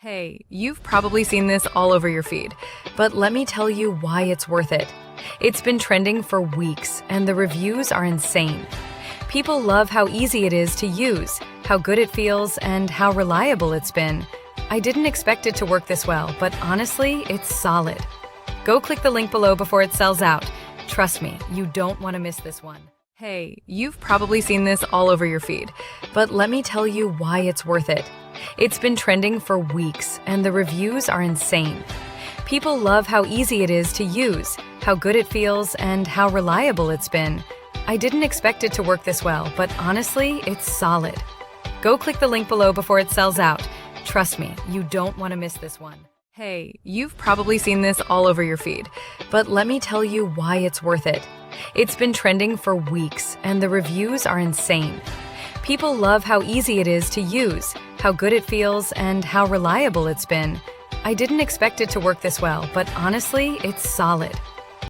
Hey, you've probably seen this all over your feed, but let me tell you why it's worth it. It's been trending for weeks, and the reviews are insane. People love how easy it is to use, how good it feels, and how reliable it's been. I didn't expect it to work this well, but honestly, it's solid. Go click the link below before it sells out. Trust me, you don't want to miss this one. Hey, you've probably seen this all over your feed, but let me tell you why it's worth it. It's been trending for weeks, and the reviews are insane. People love how easy it is to use, how good it feels, and how reliable it's been. I didn't expect it to work this well, but honestly, it's solid. Go click the link below before it sells out. Trust me, you don't want to miss this one. Hey, you've probably seen this all over your feed, but let me tell you why it's worth it. It's been trending for weeks, and the reviews are insane. People love how easy it is to use, how good it feels, and how reliable it's been. I didn't expect it to work this well, but honestly, it's solid.